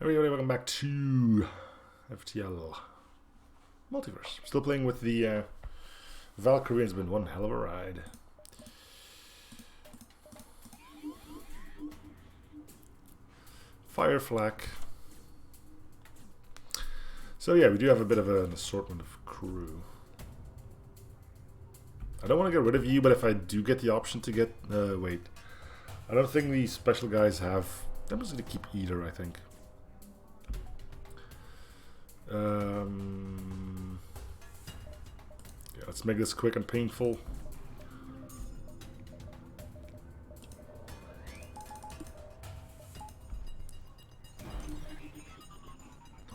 Everybody, welcome back to FTL Multiverse. Still playing with the Valkyrie. It's been one hell of a ride. Fire flak. So yeah, we do have a bit of an assortment of crew. I don't want to get rid of you, but if I do get the option to get... wait. I don't think these special guys have... I'm just going to keep Eater, I think. Yeah, let's make this quick and painful.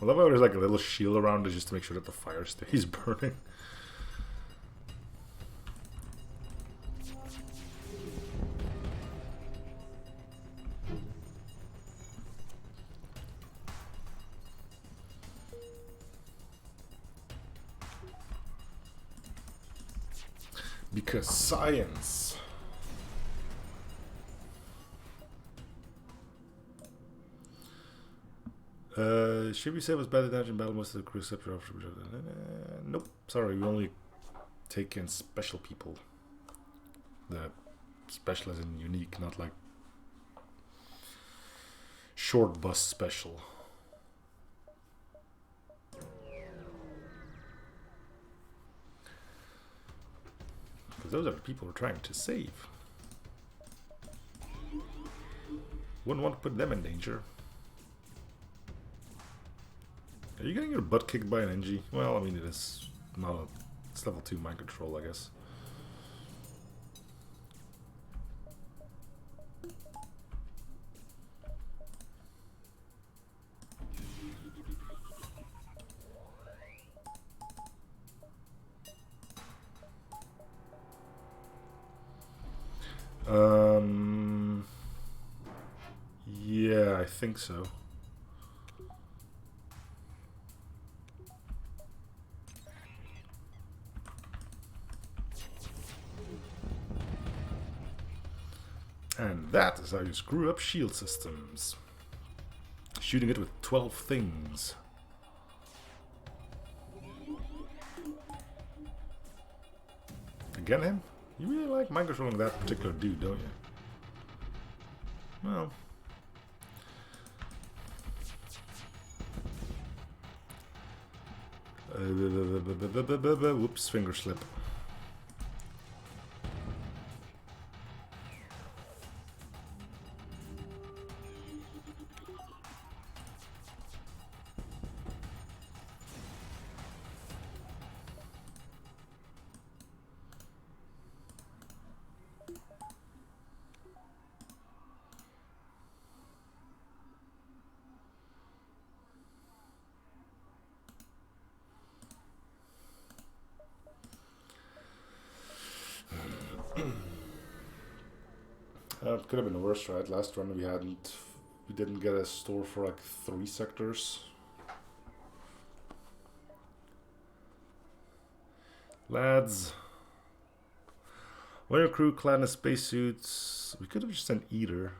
I love how there's like a little shield around it just to make sure that the fire stays burning. Because science. Should we say it was better damage in battle? Most of the crew except for nope. Sorry, we only take in special people. The special as in unique, not like short bus special. Because those are the people we're trying to save. Wouldn't want to put them in danger. Are you getting your butt kicked by an NG? Well, I mean, it is not a... It's level 2 mind control, I guess. Yeah, I think so. And that is how you screw up shield systems. Shooting it with 12 things. Again him? You really like mind controlling that particular dude, don't you? Well... whoops, finger slip. It could have been worse, right? Last run we didn't get a store for like 3 sectors. Lads, when your crew clad in spacesuits, we could have just sent Eater.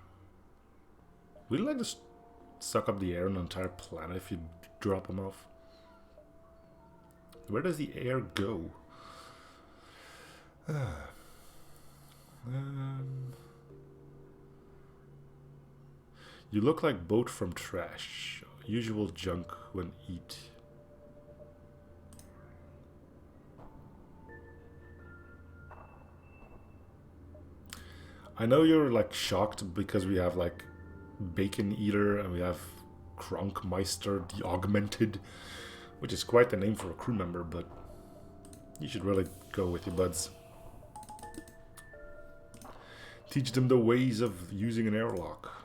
We'd like to suck up the air on an entire planet if you drop them off. Where does the air go? You look like boat from trash. Usual junk when eat. I know you're like shocked because we have like Bacon Eater and we have Kronkmeister the Augmented, which is quite the name for a crew member, but you should really go with your buds. Teach them the ways of using an airlock.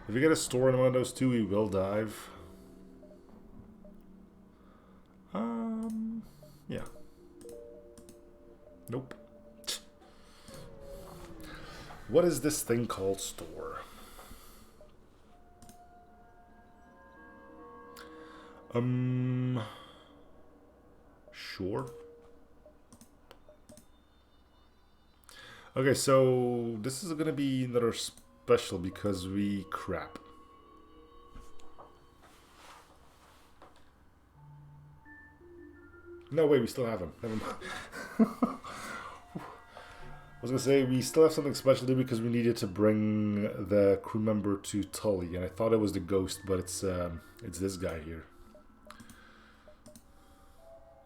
If we get a store in one of those two, we will dive. Yeah. Nope. What is this thing called store? sure. Okay, so this is gonna be another special because we crap. No, wait, we still have him. Never mind. I was gonna say we still have something special to do because we needed to bring the crew member to Tully, and I thought it was the ghost, but it's this guy here.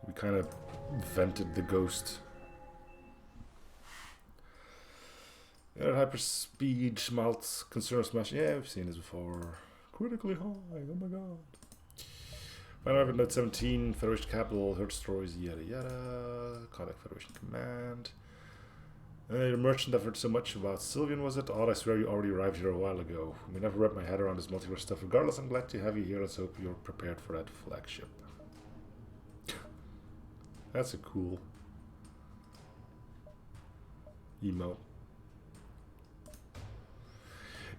We kind of vented the ghost. Yeah, hyperspeed, schmaltz, concern smash. Yeah, we've seen this before. Critically high. Oh my god. Final Rapid Note 17, Federation Capital, heard stories, yada yada. Contact Federation Command. Your merchant I've heard so much about. Sylvian, was it? Odd, I swear you already arrived here a while ago. I never wrapped my head around this multiverse stuff. Regardless, I'm glad to have you here. Let's hope you're prepared for that flagship. That's a cool emote.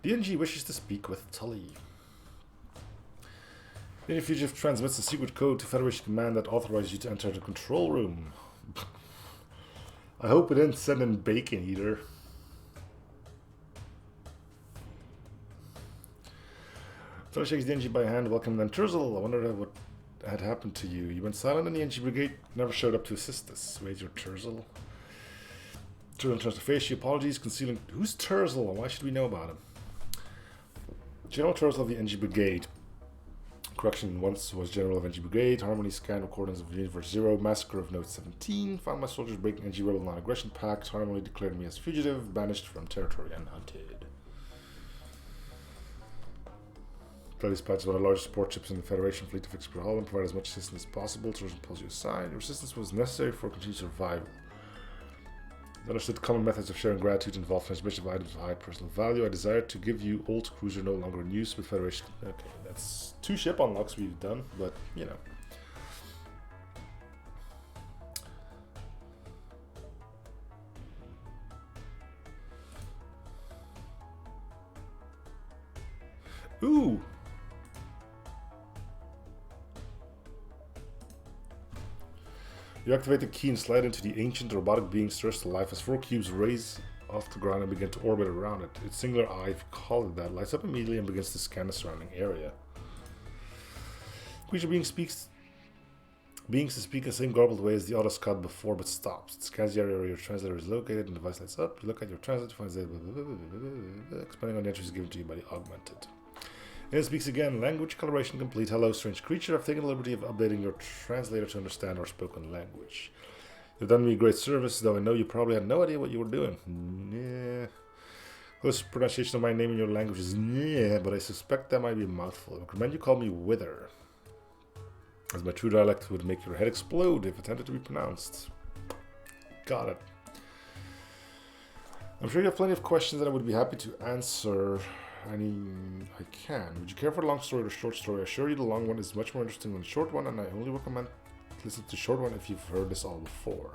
DNG wishes to speak with Tully. The fugitive transmits a secret code to Federation Command that authorizes you to enter the control room. I hope it didn't send in Bacon either. Tully shakes the NG by hand. Welcome then, Turzel. I wonder what had happened to you. You went silent and the NG Brigade never showed up to assist us. Where's your Turzel? Turzel turns to face you. Apologies, concealing. Who's Turzel and why should we know about him? General Turzel of the NG Brigade. Correction, once was General of NG Brigade. Harmony scan recordings of Universe 0. Massacre of Note 17. Found my soldiers breaking NG Rebel non-aggression pact. Harmony declared me as fugitive. Banished from territory and hunted. Play dispatches one of the largest support ships in the Federation fleet to fix Hull and provide as much assistance as possible. Tourism pulls you aside. Your assistance was necessary for continued survival. Understood common methods of sharing gratitude involve transmission of items of high personal value. I desire to give you old cruiser no longer in use with Federation. Okay, that's 2 ship unlocks we've done, but you know. Ooh! You activate the key and slide into the ancient robotic being stirs to life as 4 cubes raise off the ground and begin to orbit around it. Its singular eye, if you call it that, lights up immediately and begins to scan the surrounding area. Creature beings to speak in the same garbled way as the auto scout before, but stops. It scans the area where your translator is located and the device lights up. You look at your translator to find the expanding on the entries given to you by the augmented. And it speaks again. Language calibration complete. Hello, strange creature. I've taken the liberty of updating your translator to understand our spoken language. You've done me a great service, though I know you probably had no idea what you were doing. Yeah. Close pronunciation of my name in your language is yeah, but I suspect that might be a mouthful. I recommend you call me Wither, as my true dialect would make your head explode if attempted to be pronounced. Got it. I'm sure you have plenty of questions that I would be happy to answer. I can. Would you care for the long story or the short story? I assure you the long one is much more interesting than the short one, and I only recommend listen to the short one if you've heard this all before.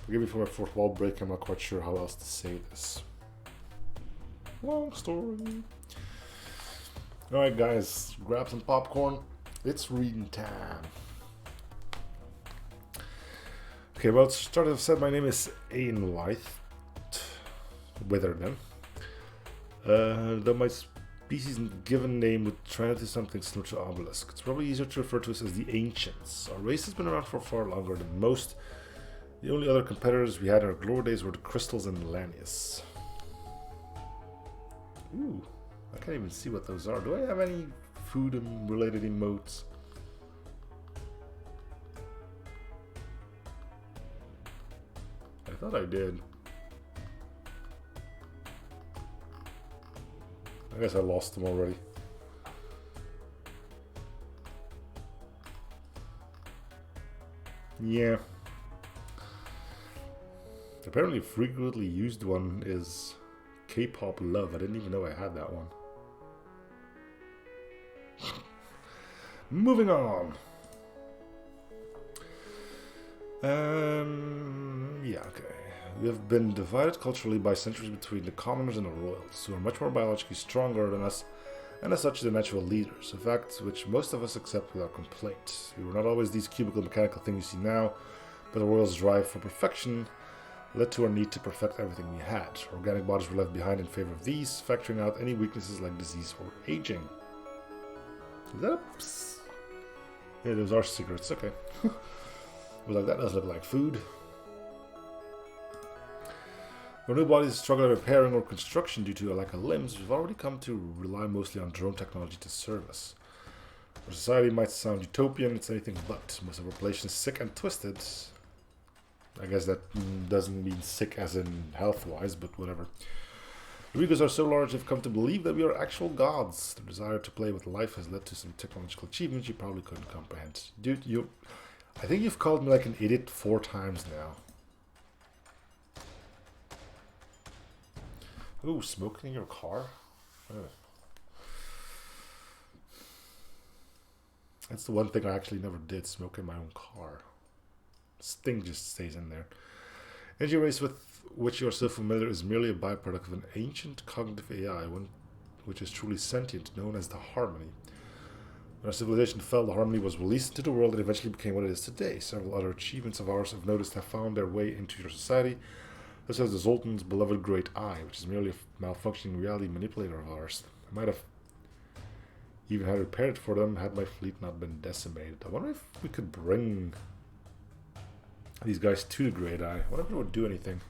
Forgive me for my fourth wall break, I'm not quite sure how else to say this. Long story. Alright guys, grab some popcorn. It's reading time. Okay, well, to start, as I've said, my name is Ain Wythe. Wither then. Though my species given name would translate to something similar to obelisk, it's probably easier to refer to us as the Ancients. Our race has been around for far longer than most. The only other competitors we had in our glory days were the Crystals and Lanius. Ooh, I can't even see what those are. Do I have any food and related emotes? I thought I did. I guess I lost them already. Yeah. Apparently a frequently used one is K-pop love. I didn't even know I had that one. Moving on. Yeah, okay. We have been divided culturally by centuries between the commoners and the royals, who are much more biologically stronger than us and as such the natural leaders, a fact which most of us accept without complaint. We were not always these cubical mechanical things you see now, but the world's drive for perfection led to our need to perfect everything we had. Organic bodies were left behind in favor of these, factoring out any weaknesses like disease or aging. Is that a... Psst? Yeah, those are cigarettes, okay. But like that does look like food. When new bodies struggle at repairing or construction due to a lack of limbs, we've already come to rely mostly on drone technology to serve us. Our society might sound utopian, it's anything but. Most of our population is sick and twisted. I guess that doesn't mean sick as in health-wise, but whatever. The egos are so large they've come to believe that we are actual gods. The desire to play with life has led to some technological achievements you probably couldn't comprehend. Dude, I think you've called me like an idiot 4 times now. Ooh, smoking in your car? Ugh. That's the one thing I actually never did, smoke in my own car. This thing just stays in there. Energy race with which you are so familiar is merely a byproduct of an ancient cognitive AI, one which is truly sentient, known as the Harmony. When our civilization fell, the Harmony was released into the world and eventually became what it is today. Several other achievements of ours have noticed have found their way into your society, such as the Zoltan's beloved Great Eye, which is merely a malfunctioning reality manipulator of ours. I might have even had repaired it for them had my fleet not been decimated. I wonder if we could bring these guys to the Great Eye. I wonder if it would do anything.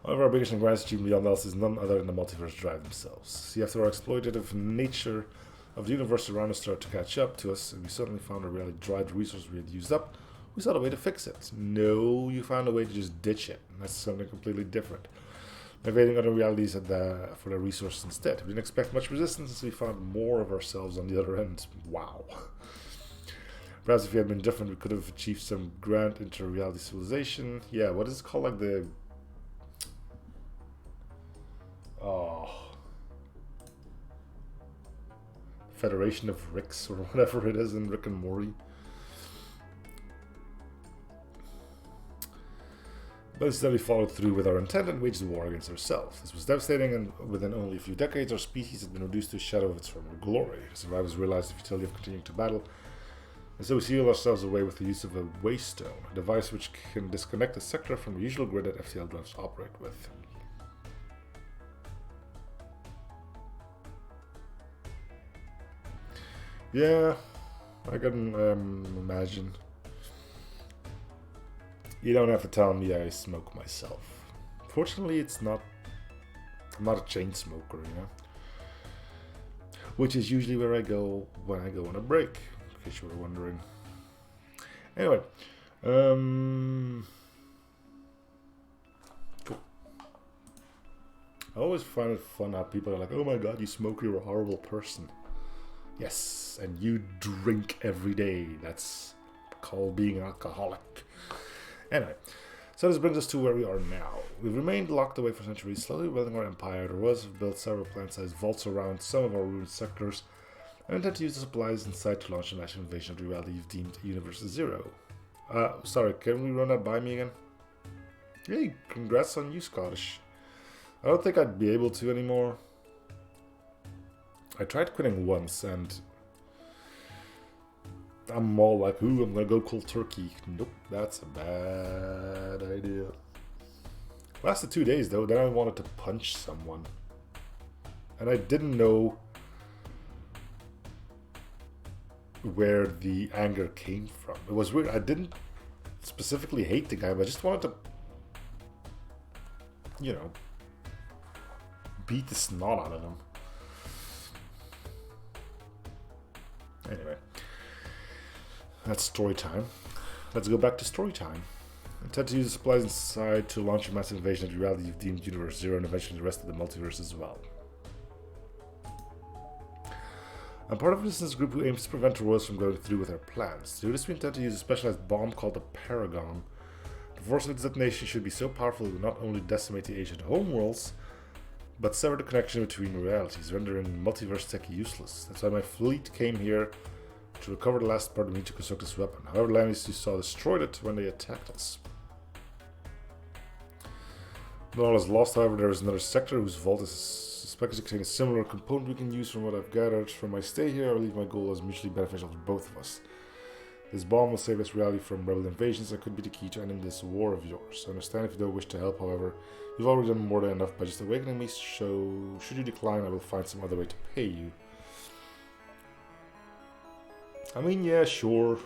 However, our biggest and grandest achievement beyond else is none other than the multiverse drive themselves. See, after our exploitative nature of the universe around us started to catch up to us, and we suddenly found a reality drive the resources we had used up, we sought a way to fix it. No, you found a way to just ditch it. And that's something completely different. Invading other realities for their resources instead. We didn't expect much resistance as we found more of ourselves on the other end. Wow. Perhaps if we had been different, we could have achieved some grand inter-reality civilization. Yeah, what is it called? Like the... Oh... Federation of Ricks, or whatever it is in Rick and Morty. But instead we followed through with our intent and waged war against ourselves. This was devastating, and within only a few decades our species had been reduced to a shadow of its former glory. Survivors realized the futility of continuing to battle, and so we sealed ourselves away with the use of a waystone, a device which can disconnect a sector from the usual grid that FTL drives operate with. Yeah, I can imagine. You don't have to tell me I smoke myself. Fortunately, I'm not a chain smoker, you know? Which is usually where I go when I go on a break, in case you were wondering. Anyway, cool. I always find it fun how people are like, oh my god, you smoke, you're a horrible person. Yes, and you drink every day. That's called being an alcoholic. Anyway, so this brings us to where we are now. We've remained locked away for centuries, slowly building our empire. The royals have built several plant-sized vaults around some of our ruined sectors, and intend to use the supplies inside to launch a massive invasion of the reality you've deemed Universe Zero. Sorry, can we run that by me again? Hey, congrats on you, Scottish. I don't think I'd be able to anymore. I tried quitting once, and I'm all like, ooh, I'm gonna go cold turkey. Nope, that's a bad idea. Lasted 2 days though, then I wanted to punch someone. And I didn't know where the anger came from. It was weird. I didn't specifically hate the guy, but I just wanted to, you know, beat the snot out of him. Anyway. That's story time. Let's go back to story time. Intend to use the supplies inside to launch a massive invasion of the reality you've deemed Universe Zero and eventually the rest of the multiverse as well. I'm part of a resistance group who aims to prevent the royals from going through with their plans. To do this, we intend to use a specialized bomb called the Paragon. The force of its detonation should be so powerful it will not only decimate the ancient homeworlds, but sever the connection between realities, rendering multiverse tech useless. That's why my fleet came here to recover the last part we need to construct this weapon. However, Landis you saw destroyed it when they attacked us. Not all is lost, however, there is another sector whose vault is Flexes contain a similar component we can use from what I've gathered. From my stay here, I believe my goal is mutually beneficial for both of us. This bomb will save us reality from rebel invasions and could be the key to ending this war of yours. I understand if you don't wish to help, however. You've already done more than enough by just awakening me, so should you decline, I will find some other way to pay you. I mean, yeah, sure,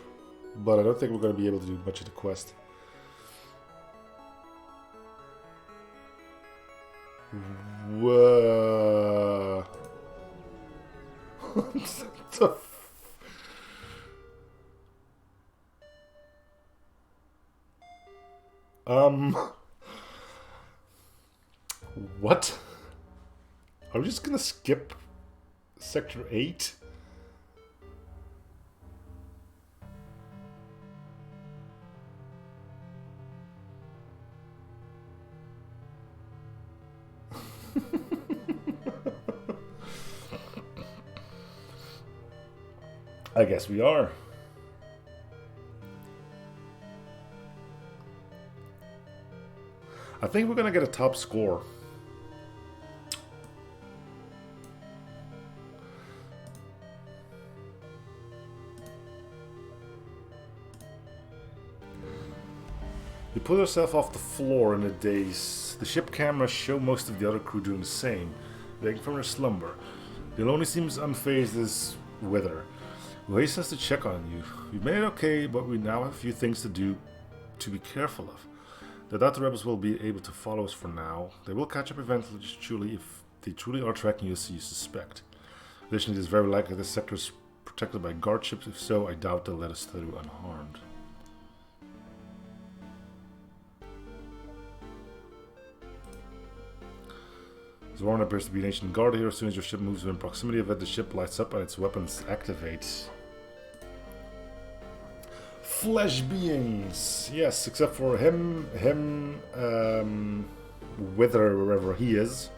but I don't think we're going to be able to do much of the quest. Whoa. What the What? Are we just gonna skip Sector 8? I guess we are. I think we're gonna get a top score. You pull yourself off the floor in a daze. The ship cameras show most of the other crew doing the same, waking from their slumber. The only seems unfazed as Wither, who hastens to check on you. We've made it okay, but we now have a few things to do to be careful of. I doubt the rebels will be able to follow us for now. They will catch up eventually if they truly are tracking you as you suspect. Additionally, it is very likely this sector is protected by guard ships. If so, I doubt they'll let us through unharmed. Zorn appears to be an ancient guard here. As soon as your ship moves within proximity of it, the ship lights up and its weapons activate. Flesh beings! Yes, except for him, Wither, wherever he is.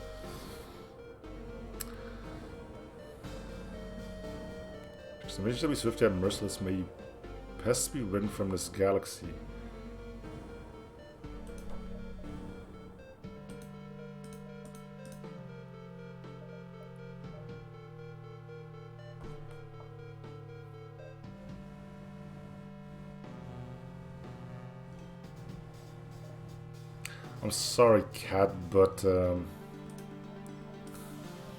Some mission shall be swift yet merciless. May pests be ridden from this galaxy. I'm sorry, Cat, but we're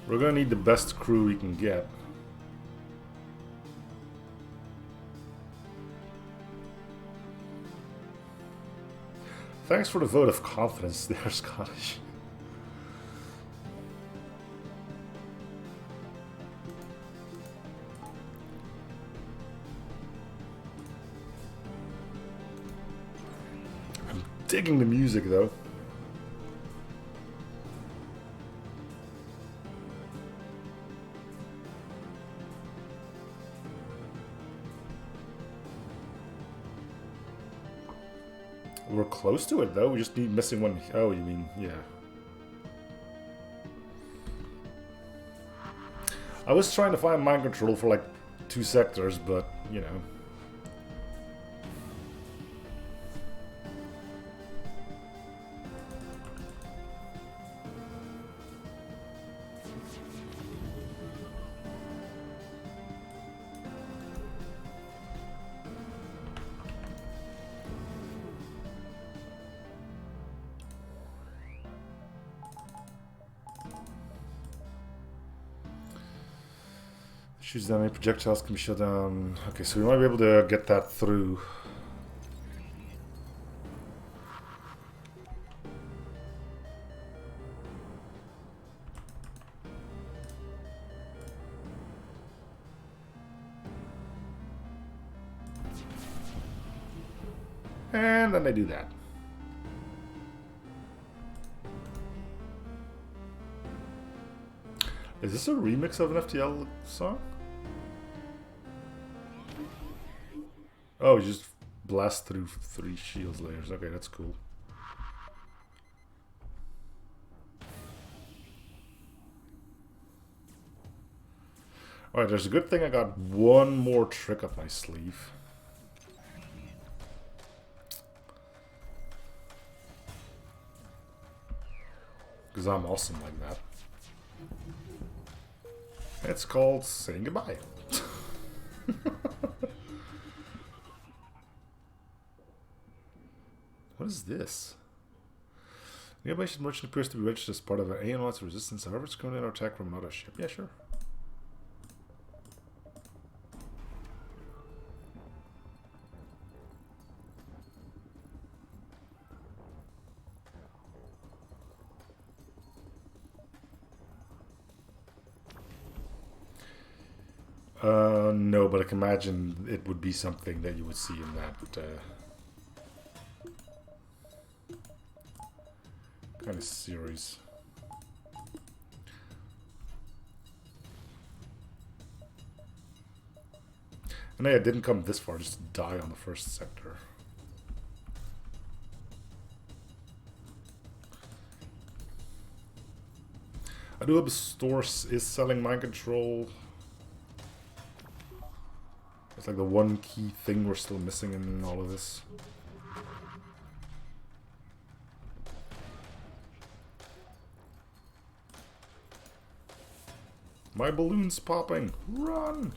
gonna need the best crew we can get. Thanks for the vote of confidence there, Scottish. I'm digging the music, though. We're close to it, though. We just need missing one. Oh, you mean, yeah. I was trying to find mind control for like 2 sectors, but, you know. Shoots down any projectiles can be shut down. Okay, so we might be able to get that through. And then they do that. Is this a remix of an FTL song? Oh, you just blast through 3 shields layers. Okay, that's cool. Alright, there's a good thing I got one more trick up my sleeve. Because I'm awesome like that. It's called saying goodbye. What is this? Nearby ship merchant appears to be registered as part of an AN1's resistance. However, it's currently under attack from another ship. Yeah, sure. No, but I can imagine it would be something that you would see in that kind of series. And I didn't come this far just to die on the first sector. I do hope the store is selling mind control. It's like the one key thing we're still missing in all of this. My balloon's popping! Run!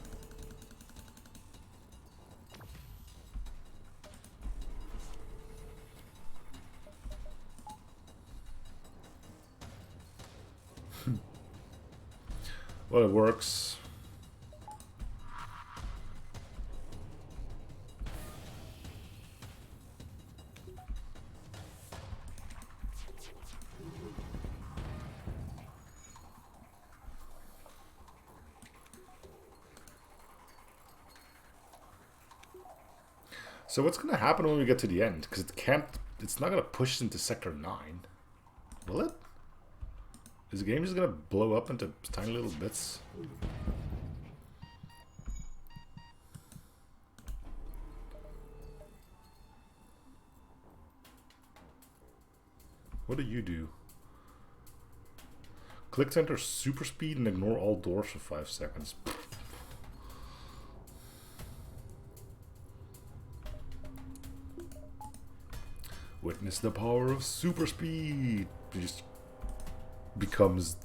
Well, it works. So what's going to happen when we get to the end? Because it's not going to push into Sector 9. Will it? Is the game just going to blow up into tiny little bits? What do you do? Click to enter super speed and ignore all doors for 5 seconds. Witness the power of super speed. He just becomes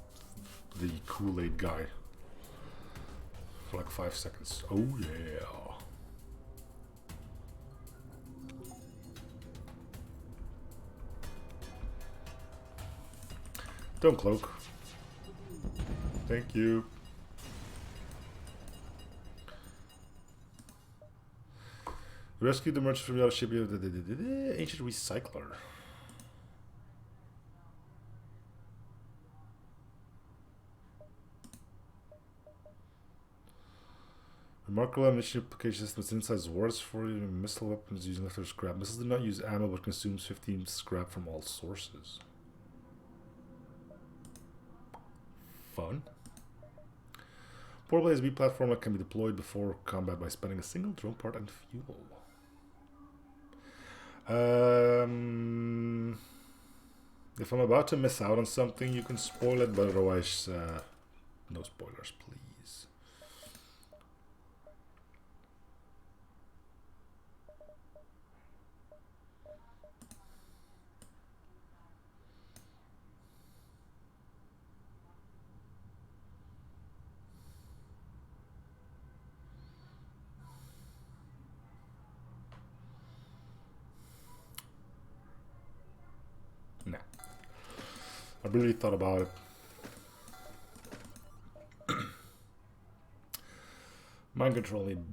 the Kool-Aid guy for like 5 seconds. Oh yeah. Don't cloak. Thank you. Rescue the merchant from the other ship. Ancient recycler. Remarkable ammunition application system with inside words for missile weapons using leftover scrap. Missiles do not use ammo but consumes 15 scrap from all sources. Fun. Portable ASB platform that can be deployed before combat by spending a single drone part and fuel. If I'm about to miss out on something, you can spoil it, but otherwise, no spoilers, please. Nah. I really thought about it. Mind controlling.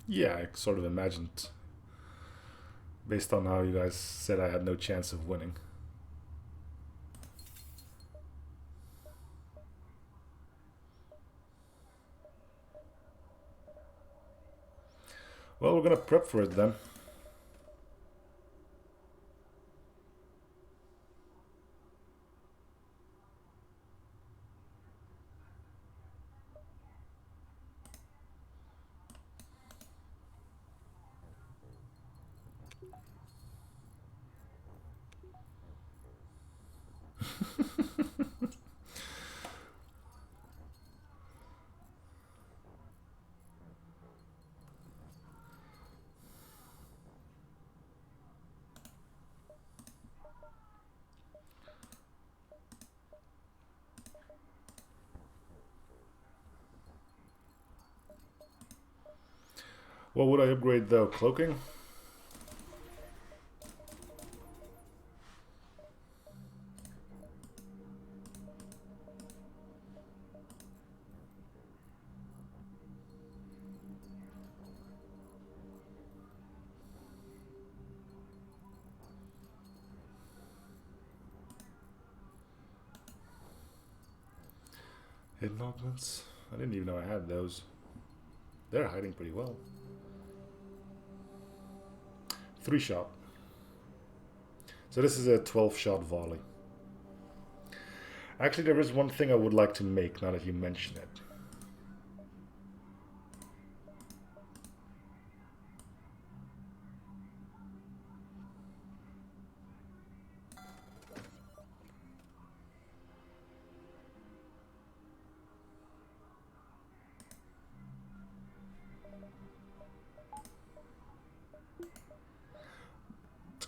Yeah, I sort of imagined, based on how you guys said I had no chance of winning. Well, we're gonna prep for it then. What would I upgrade though? Cloaking? Hidden augments? I didn't even know I had those. They're hiding pretty well. 3-shot. So this is a 12-shot volley. Actually, there is one thing I would like to make now that you mention it.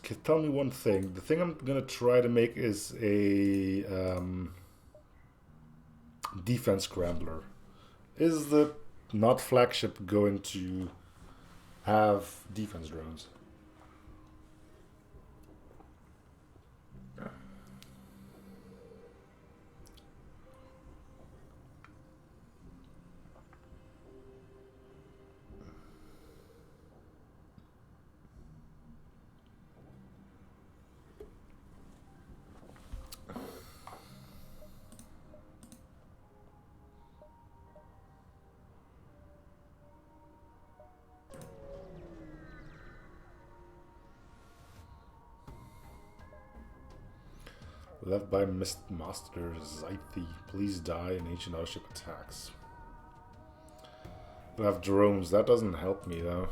Okay, tell me one thing. The thing I'm gonna try to make is a defense scrambler. Is the not flagship going to have defense drones? Left by Mist Master Zythi. Please die in ancient outship attacks. I have drones. That doesn't help me though.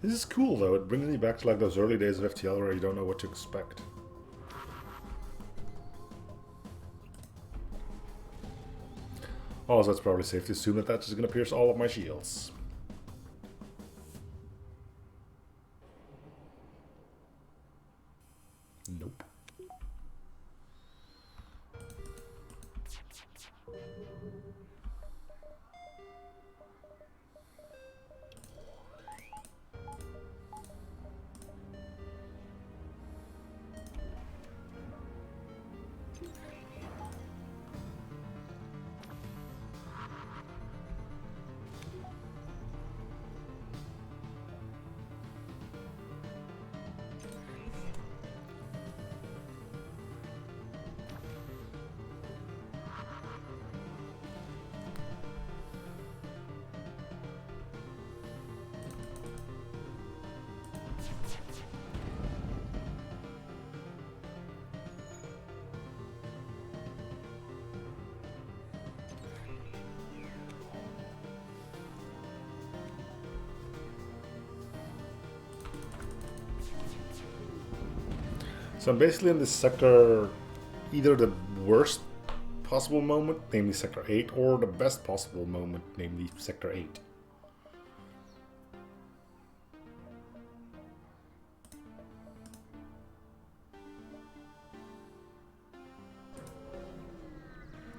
This is cool though, it brings me back to like those early days of FTL where you don't know what to expect. Also, it's probably safe to assume that that's just going to pierce all of my shields. Nope. So I'm basically in this sector, either the worst possible moment, namely Sector 8, or the best possible moment, namely Sector 8.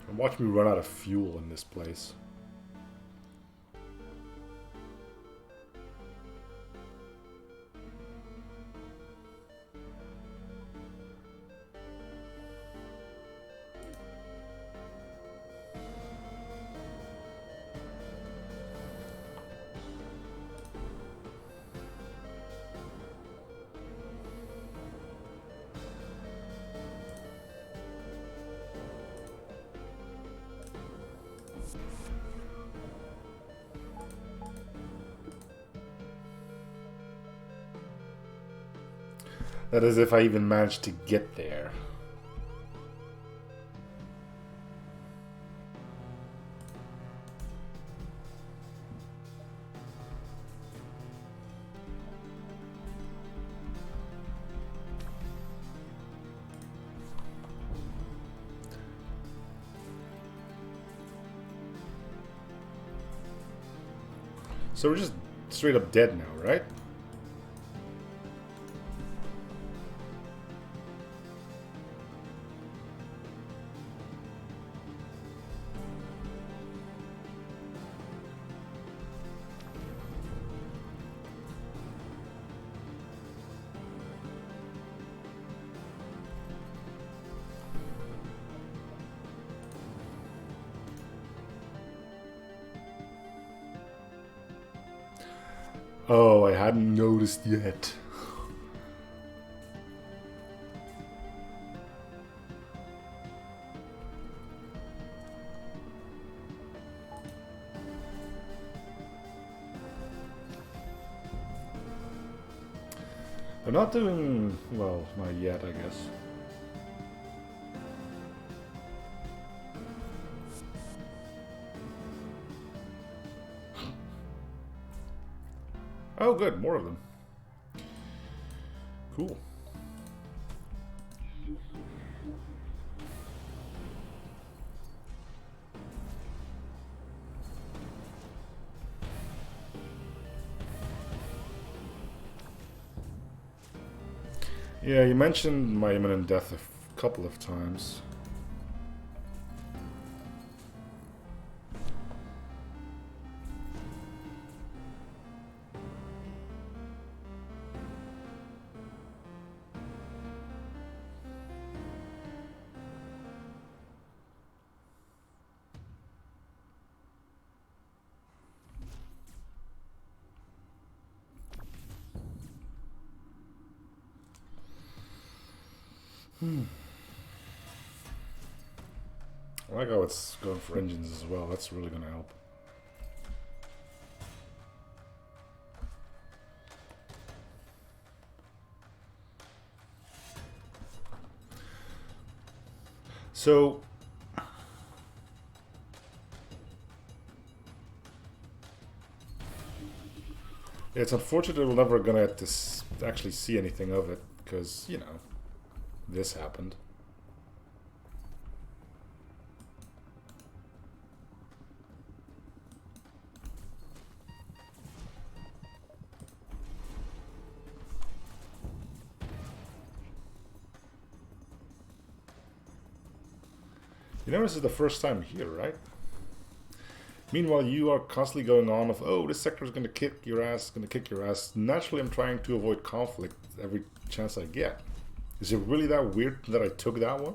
And watch me run out of fuel in this place. That is if I even managed to get there. So we're just straight up dead now, right? Oh, I hadn't noticed yet. They're not doing well, not yet, I guess. Oh, good, more of them. Cool. Yeah, you mentioned my imminent death a couple of times. I like how it's going for engines as well. That's really going to help. So, it's unfortunate we're never going to get to actually see anything of it because, you know, this happened. You know, this is the first time here, right? Meanwhile, you are constantly going on of, oh, this sector is going to kick your ass, going to kick your ass. Naturally, I'm trying to avoid conflict every chance I get. Is it really that weird that I took that one?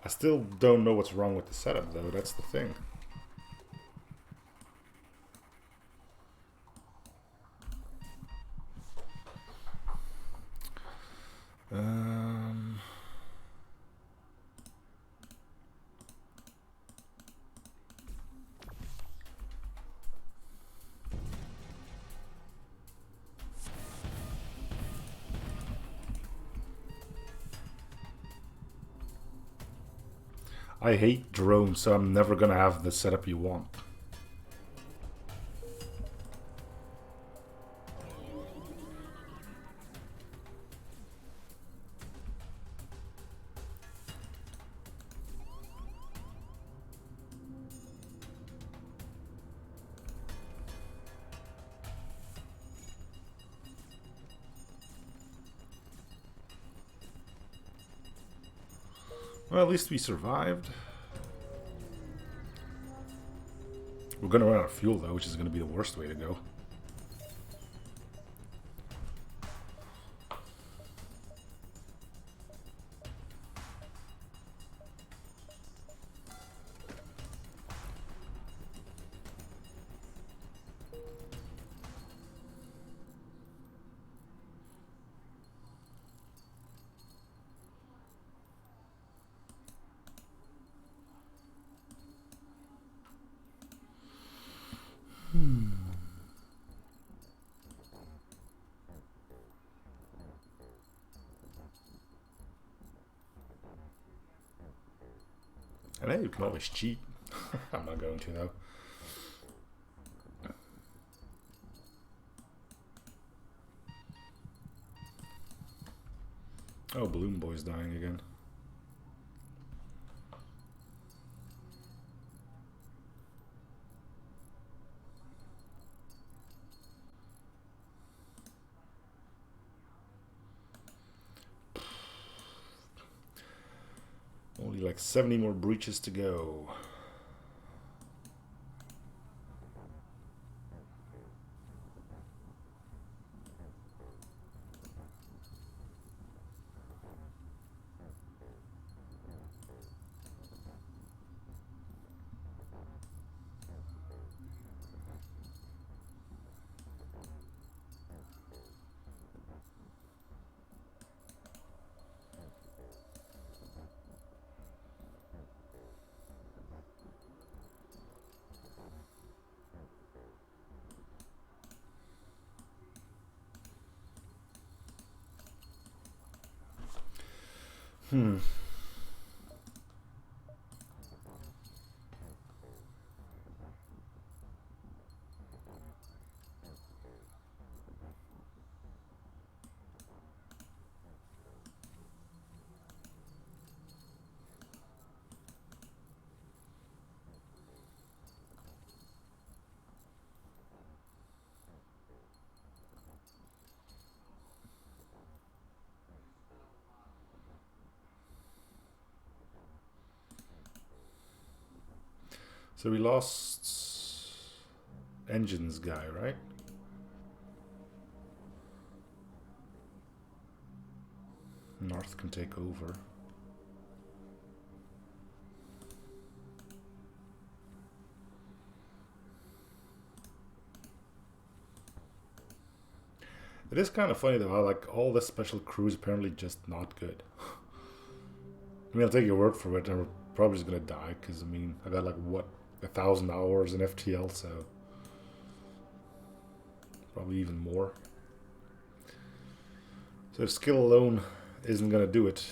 I still don't know what's wrong with the setup, though. That's the thing. I hate drones, so I'm never gonna have the setup you want. Well, at least we survived. We're gonna run out of fuel though, which is gonna be the worst way to go. And then you can always cheat. I'm not going to though. Oh, Balloon Boy's dying again. Only like 70 more breaches to go. So we lost engines guy, right? North can take over. It is kind of funny though how like all the special crew is apparently just not good. I mean, I'll take your word for it, and we're probably just gonna die because I mean I got like what 1,000 hours in FTL, so probably even more. So if skill alone isn't gonna do it.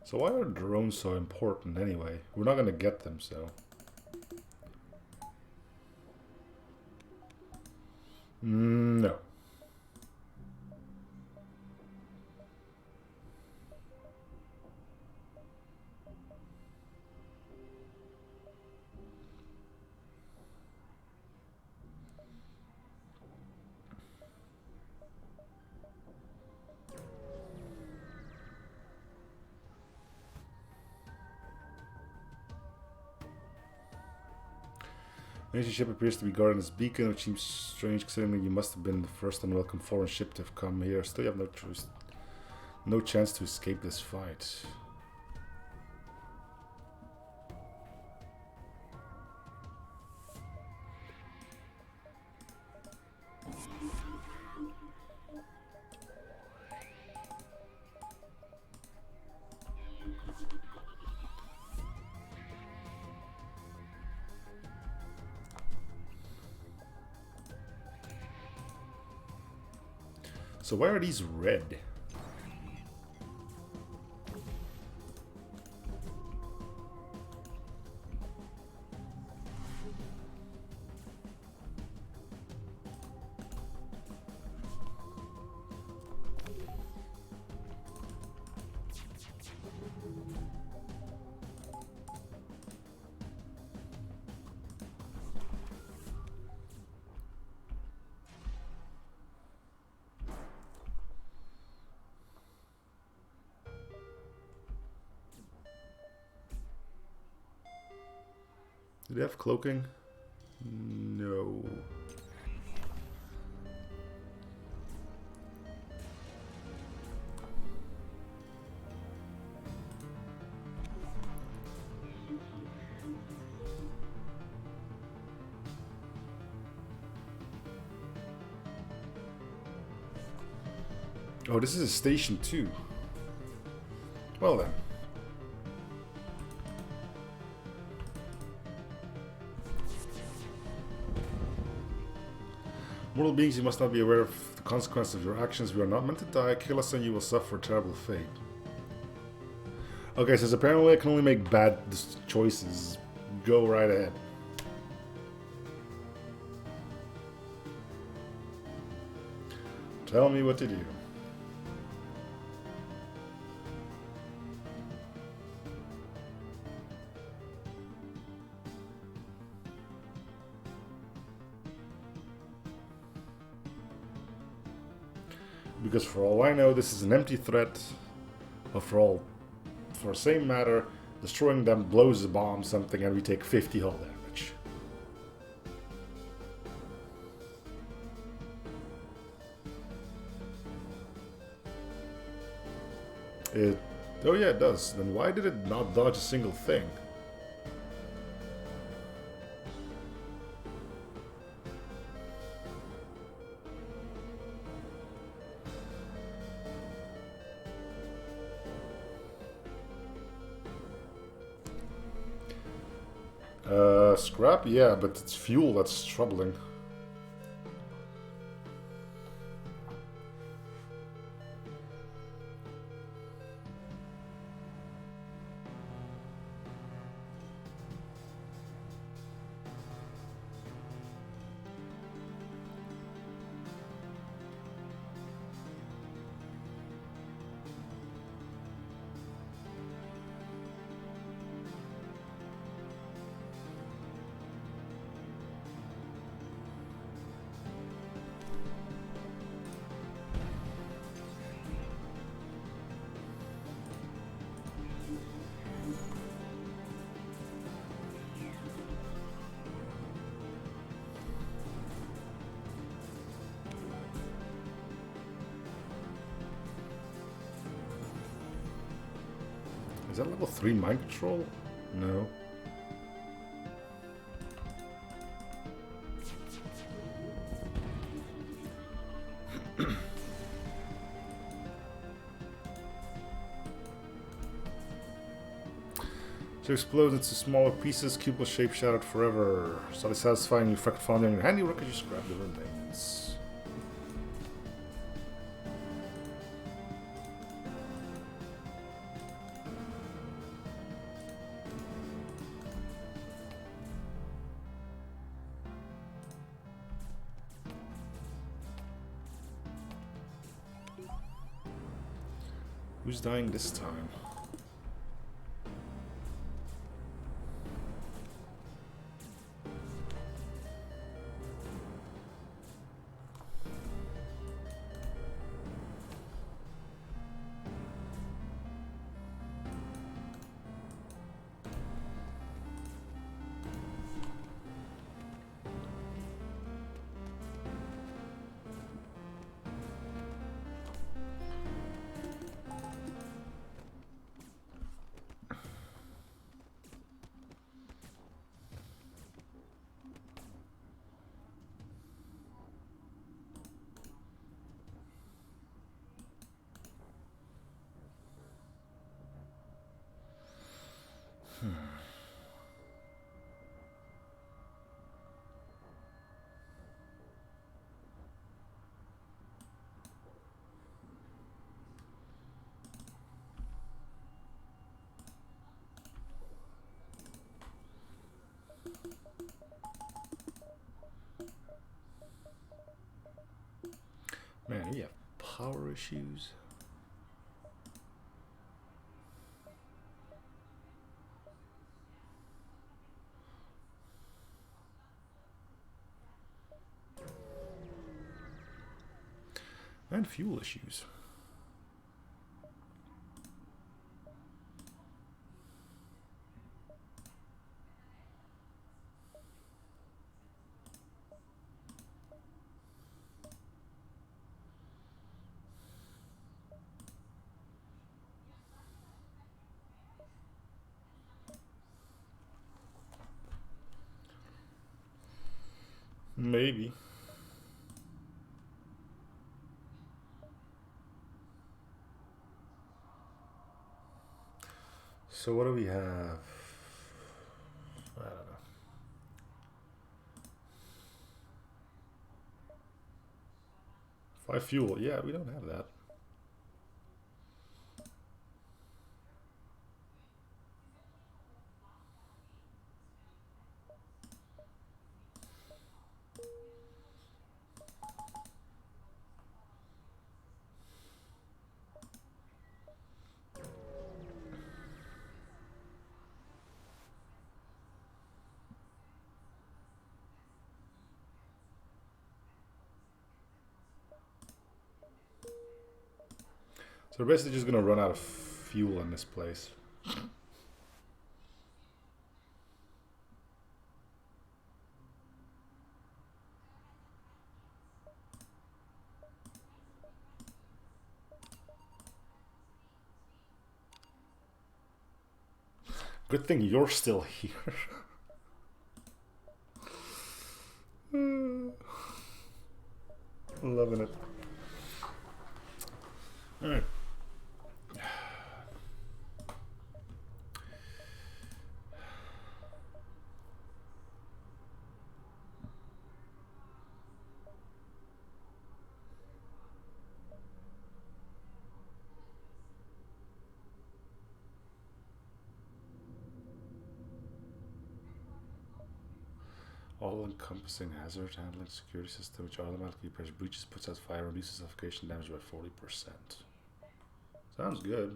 So why are drones so important anyway? We're not gonna get them, so. No. The ancient ship appears to be guarding this beacon, which seems strange considering you must have been the first unwelcome foreign ship to have come here. Still you have no chance to escape this fight. So why are these red? Do they have cloaking? No. Oh, this is a station too. Well then. Mortal beings, you must not be aware of the consequences of your actions. We are not meant to die. Kill us and you will suffer a terrible fate. Okay, so apparently I can only make bad choices. Go right ahead. Tell me what to do. Because for all I know, this is an empty threat. But for the same matter, destroying them blows a bomb something and we take 50 hull damage. Oh yeah, it does. Then why did it not dodge a single thing? Scrap? Yeah, but it's fuel that's troubling. Is that level 3 mind control? No. To explode into smaller pieces, cube will shape shattered forever. Slightly satisfying, you found in your handiwork as you scrap the remains. Who's dying this time? Man, we have power issues. And fuel issues. Maybe. So what do we have? I don't know. 5 fuel. Yeah, we don't have that. So we're basically just gonna run out of fuel in this place. Good thing you're still here. Loving it. Alright. All-encompassing hazard handling security system which automatically repairs breaches, puts out fire, reduces suffocation damage by 40%. Sounds good.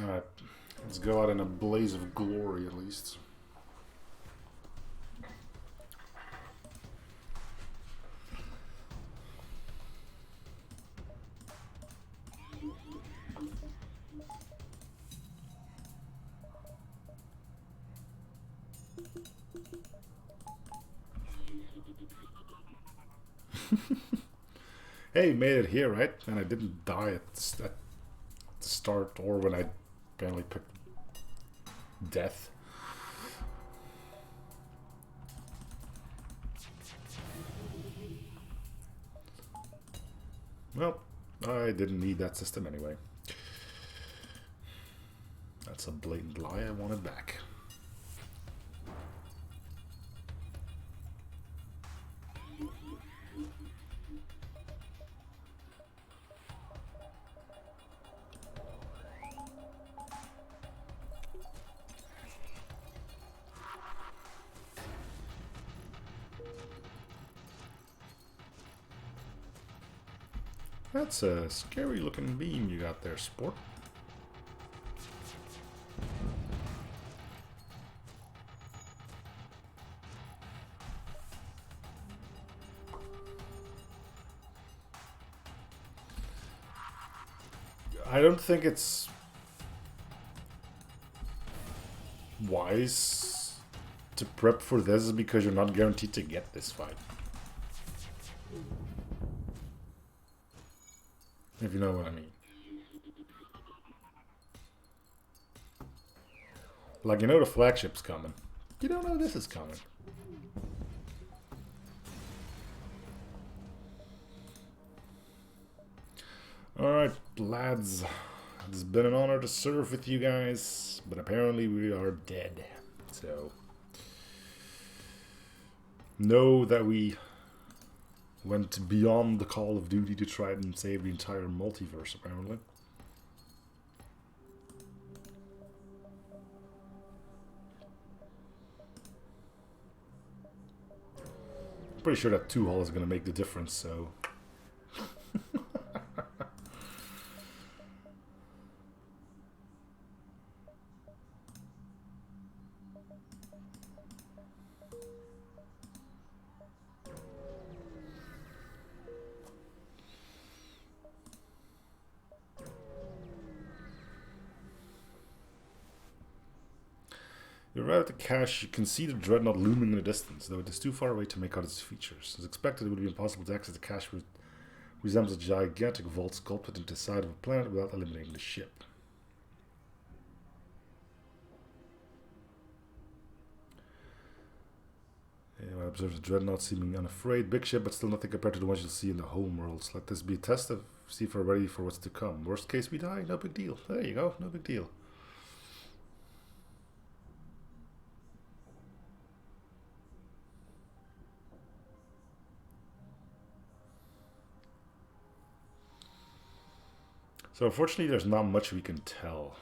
Alright, let's go out in a blaze of glory at least. Hey, made it here, right? And I didn't die at the start or when I apparently picked death. Well, I didn't need that system anyway. That's a blatant lie. I want it back. That's a scary looking beam you got there, sport. I don't think it's wise to prep for this because you're not guaranteed to get this fight. If you know what I mean. Like, you know the flagship's coming. You don't know this is coming. Alright, lads. It's been an honor to serve with you guys, but apparently we are dead. So, know that we went beyond the call of duty to try and save the entire multiverse, apparently. Pretty sure that 2 hull is going to make the difference, so You arrive at the cache, you can see the dreadnought looming in the distance, though it is too far away to make out its features. As expected, it would be impossible to access the cache, which resembles a gigantic vault sculpted into the side of a planet without eliminating the ship. I observe the dreadnought seeming unafraid. Big ship, but still nothing compared to the ones you'll see in the home worlds. Let this be a test to see if we're ready for what's to come. Worst case, we die. No big deal. There you go. No big deal. So unfortunately, there's not much we can tell.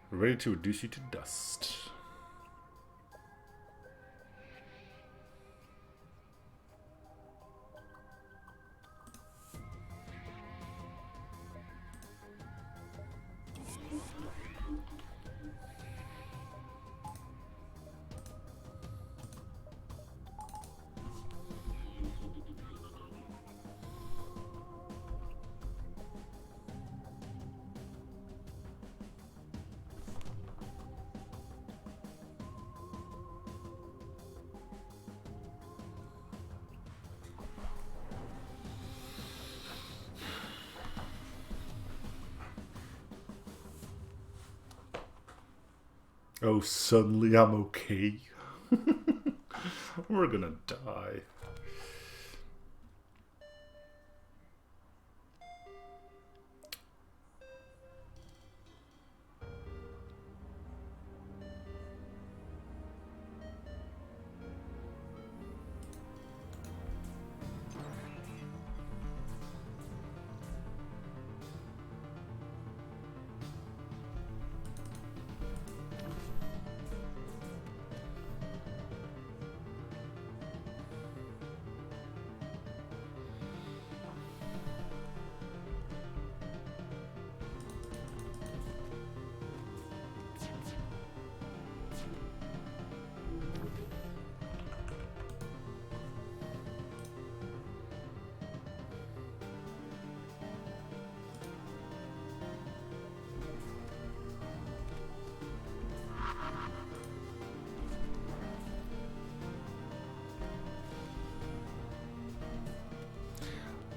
We're ready to reduce you to dust. Oh, suddenly I'm okay. We're gonna die.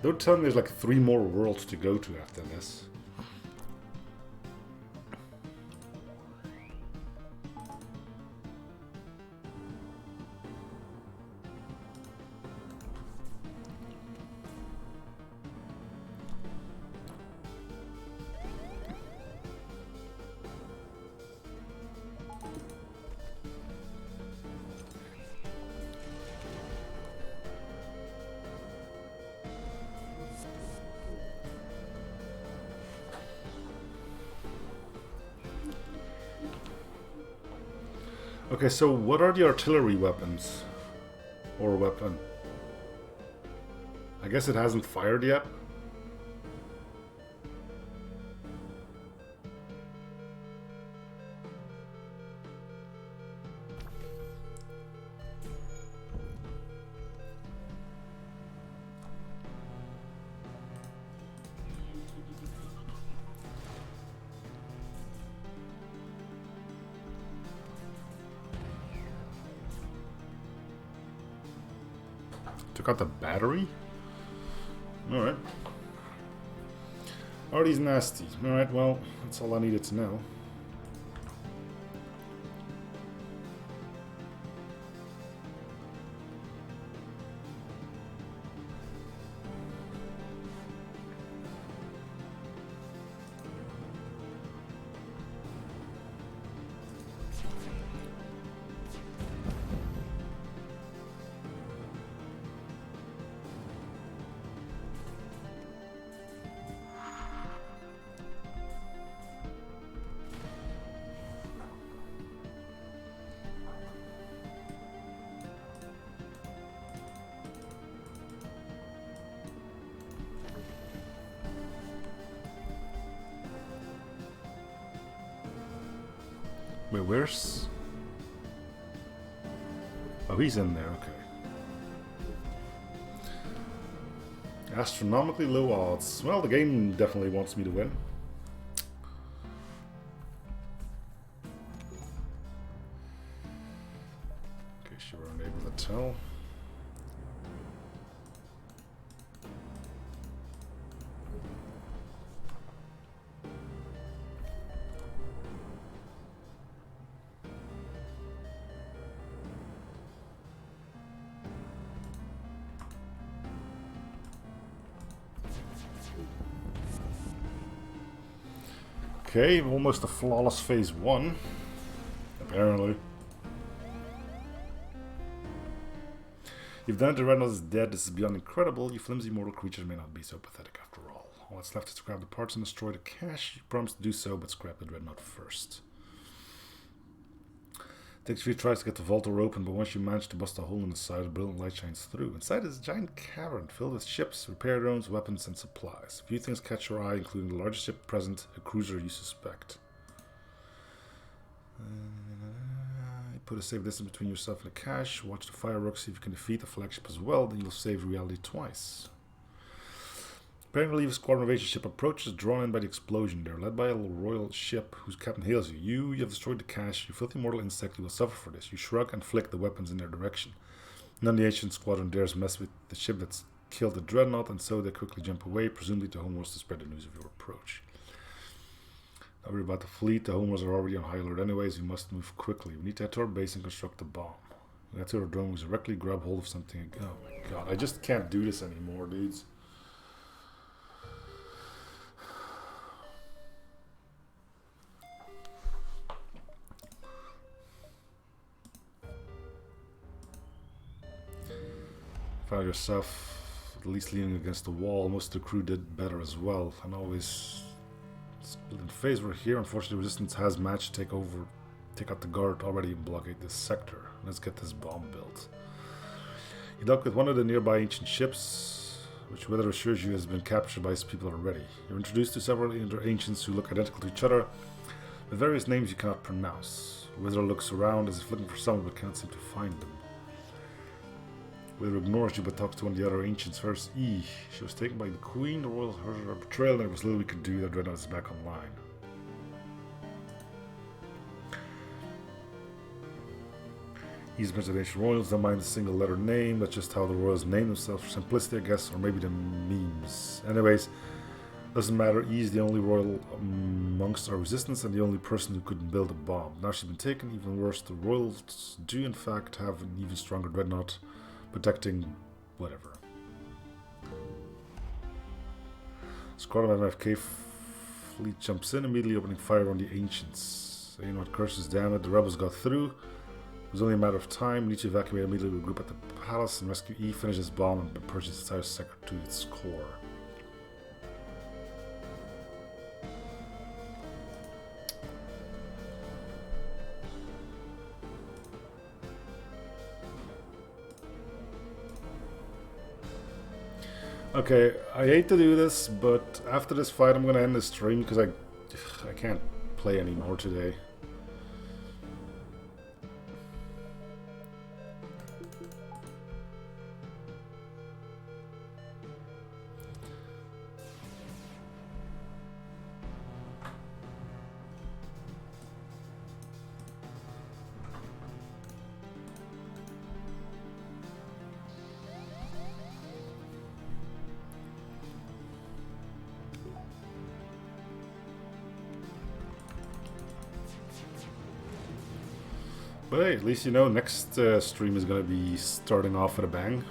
Don't tell me there's like 3 more worlds to go to after this. Okay, so what are the artillery weapons? Or weapon? I guess it hasn't fired yet. Took out the battery? Alright. Artie's nasty. Alright, well, that's all I needed to know. Wait, where's... Oh, he's in there, okay. Astronomically low odds. Well, the game definitely wants me to win. Okay, sure, we're unable to tell. Okay, almost a flawless phase 1. Apparently. You've done it, the Dreadnought is dead. This is beyond incredible. You flimsy mortal creatures may not be so pathetic after all. All that's left is to grab the parts and destroy the cache. You promised to do so, but scrap the Dreadnought first. Takes a few tries to get the vault door open, but once you manage to bust a hole in the side, a brilliant light shines through. Inside is a giant cavern filled with ships, repair drones, weapons, and supplies. A few things catch your eye, including the largest ship present, a cruiser you suspect. You put a safe distance between yourself and the cache. Watch the fireworks, see if you can defeat the flagship as well, then you'll save reality twice. Preparing to leave a squadron of Asian ship approaches, drawn in by the explosion. They're led by a royal ship whose captain hails you. You have destroyed the cache. You filthy mortal insect, you will suffer for this. You shrug and flick the weapons in their direction. None of the Asian squadron dares mess with the ship that's killed the Dreadnought, and so they quickly jump away, presumably to homeworlds to spread the news of your approach. Don't worry about the fleet. The homeworlds are already on high alert anyways. You must move quickly. We need to head to our base and construct a bomb. We have to our drone directly grab hold of something. Oh my god, I just can't do this anymore, dudes. Found yourself at least leaning against the wall. Most of the crew did better as well, and always split in phase. We're here. Unfortunately, resistance has managed to take out the guard already and blockade this sector. Let's get this bomb built. You dock with one of the nearby ancient ships, which weather assures you has been captured by his people already. You're introduced to several ancients who look identical to each other, with various names you cannot pronounce. Wither looks around as if looking for someone but can't seem to find them. Wither ignores you but talks to one of the other ancients first. She was taken by the queen, the royal heard her betrayal, and there was little we could do. That Dreadnought is back online. He's a bunch of ancient royals, don't mind the single letter name. That's just how the royals name themselves for simplicity, I guess, or maybe the memes. Anyways, doesn't matter. He's the only royal amongst our resistance and the only person who couldn't build a bomb. Now she's been taken. Even worse, the royals do in fact have an even stronger Dreadnought protecting whatever. Squadron of MFK fleet jumps in, immediately opening fire on the ancients. Anyone curses down it. The rebels got through. It was only a matter of time. Need to evacuate immediately. Regroup at the palace and rescue E. Finish this bomb and purge its entire sector to its core. Okay, I hate to do this, but after this fight I'm gonna end the stream because I can't play anymore today. But hey, at least you know next stream is going to be starting off with a bang.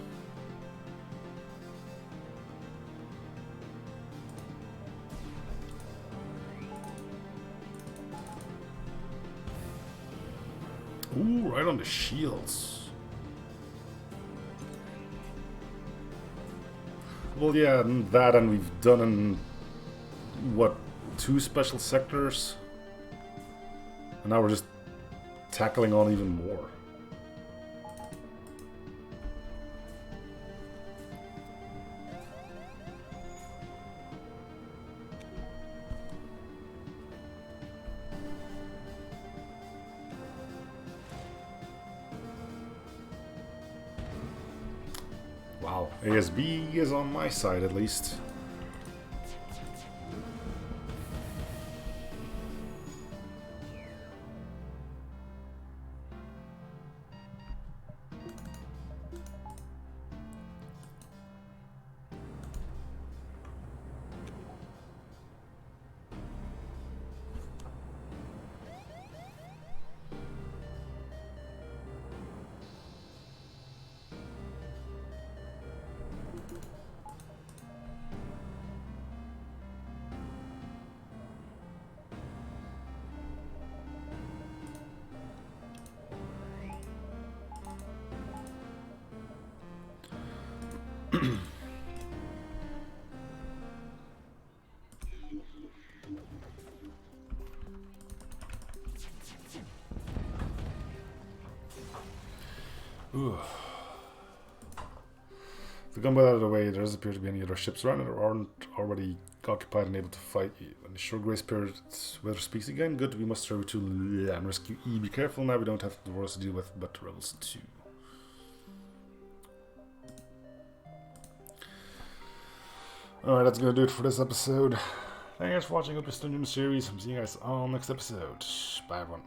Ooh, right on the shields. Well, yeah, and that, and we've done in, what, 2 special sectors? And now we're just tackling on even more. Well, ASB is on my side at least. Ooh. If we come out of the way, there doesn't appear to be any other ships around it or aren't already occupied and able to fight you. When the short grace period weather speaks again, good, we must throw to and rescue E. Be careful now, we don't have the wars to deal with, but rebels too. Alright, that's gonna do it for this episode. Thank you guys for watching. Hope you're still in the series. I'm seeing you guys on next episode. Bye everyone.